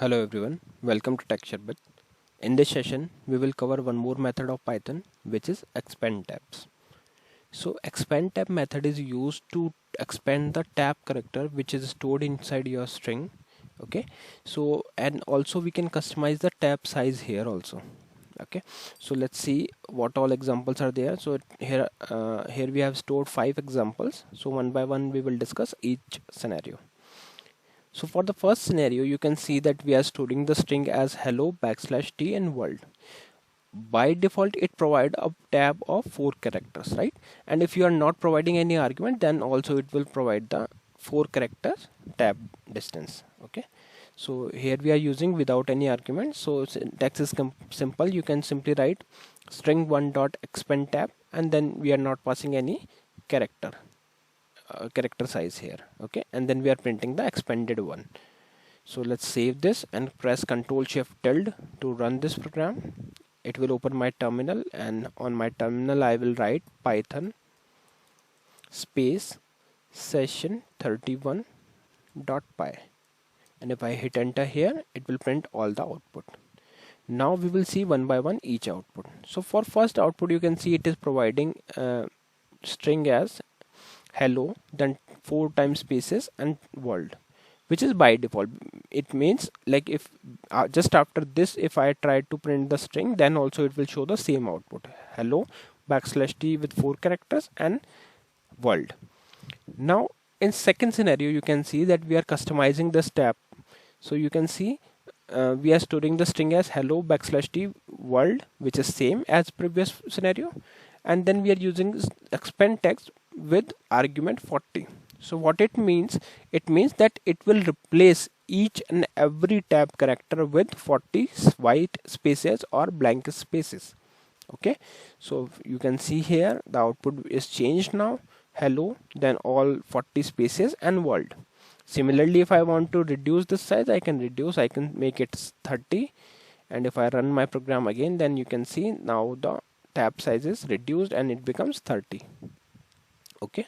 Hello everyone, welcome to Tech Sharmit. In this session, we will cover one more method of Python, which is expand tabs. So expand tab method is used to expand the tab character which is stored inside your string. Okay, so and also we can customize the tab size here also. Okay, so let's see what all examples are there. So here we have stored 5 examples. So one by one we will discuss each scenario. So for the first scenario, you can see that we are storing the string as hello backslash t and world. By default, it provides a tab of 4 characters, right? And if you are not providing any argument, then also it will provide the 4 characters tab distance. Okay. So here we are using without any argument. So syntax is simple. You can simply write string one dot expand tab, and then we are not passing any character size here. Okay, and then we are printing the expanded one. So let's save this and press Ctrl Shift tilde to run this program. It will open my terminal, and on my terminal I will write Python space session31.py, and if I hit enter here, it will print all the output. Now we will see one by one each output. So for first output, you can see it is providing string as hello, then 4 times spaces and world, which is by default. It means like if just after this, if I try to print the string, then also it will show the same output, hello backslash t with 4 characters and world. Now in second scenario, you can see that we are customizing this tab. So you can see we are storing the string as hello backslash t world, which is same as previous scenario, and then we are using expand text with argument 40. So what it means that it will replace each and every tab character with 40 white spaces or blank spaces. Okay, so you can see here the output is changed now, hello, then all 40 spaces and world. Similarly, if I want to reduce this size, I can make it 30, and if I run my program again, then you can see now the tab size is reduced and it becomes 30. Okay,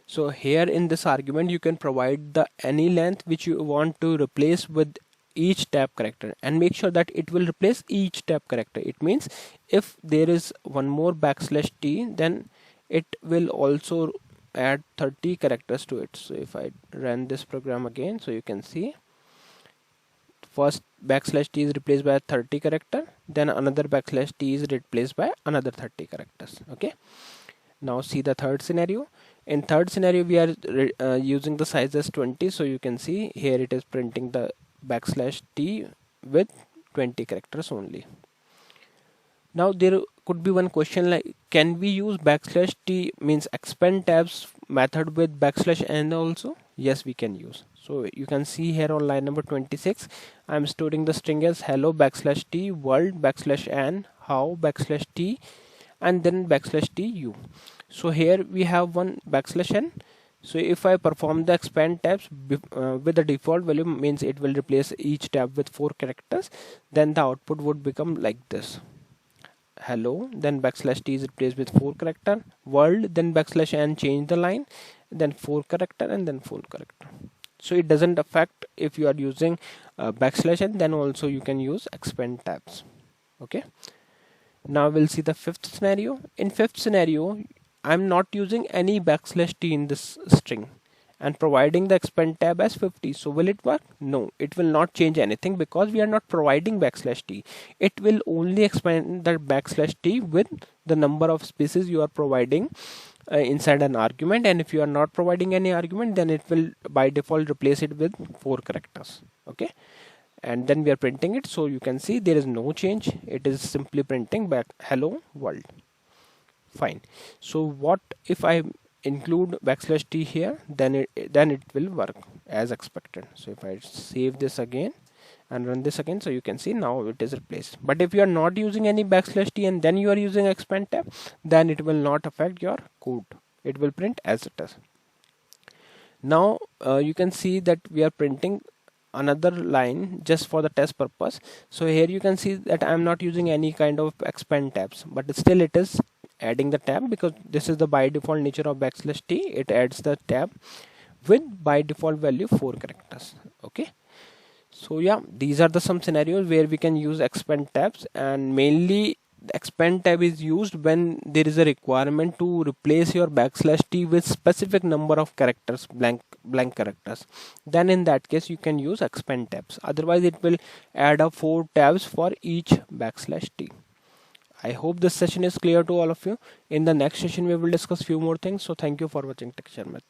so here in this argument you can provide the any length which you want to replace with each tab character, and make sure that it will replace each tab character. It means if there is one more backslash t, then it will also add 30 characters to it. So if I run this program again, so you can see first backslash t is replaced by 30 character, then another backslash t is replaced by another 30 characters. Okay, now see the third scenario. In third scenario, we are using the size as 20. So you can see here it is printing the backslash t with 20 characters only. Now there could be one question like, can we use backslash t means expand tabs method with backslash n also? Yes, we can use. So you can see here on line number 26, I'm storing the string as hello backslash t world backslash n how backslash t and then backslash t u. So here we have one backslash n. So if I perform the expand tabs with the default value, means it will replace each tab with 4 characters, then the output would become like this: hello, then backslash t is replaced with 4 character, world, then backslash n change the line, then 4 character and then 4 character. So it doesn't affect if you are using backslash n, then also you can use expand tabs. Okay, now we'll see the fifth scenario. In fifth scenario, I'm not using any backslash t in this string and providing the expand tab as 50. So will it work? No, it will not change anything because we are not providing backslash t. It will only expand the backslash t with the number of spaces you are providing inside an argument, and if you are not providing any argument, then it will by default replace it with 4 characters. Okay, and then we are printing it. So you can see there is no change. It is simply printing back hello world. Fine. So what if I include backslash t here, then it will work as expected. So if I save this again and run this again, so you can see now it is replaced. But if you are not using any backslash t and then you are using expand tab, then it will not affect your code. It will print as it is. Now you can see that we are printing another line just for the test purpose. So here you can see that I am not using any kind of expand tabs, but still it is adding the tab because this is the by default nature of backslash t. It adds the tab with by default value 4 characters. Okay, So yeah, these are the some scenarios where we can use expand tabs, and mainly the expand tab is used when there is a requirement to replace your backslash t with specific number of characters, blank characters. Then in that case you can use expand tabs. Otherwise it will add up 4 tabs for each backslash t. I hope this session is clear to all of you. In the next session we will discuss few more things. So thank you for watching Tech Sharmit.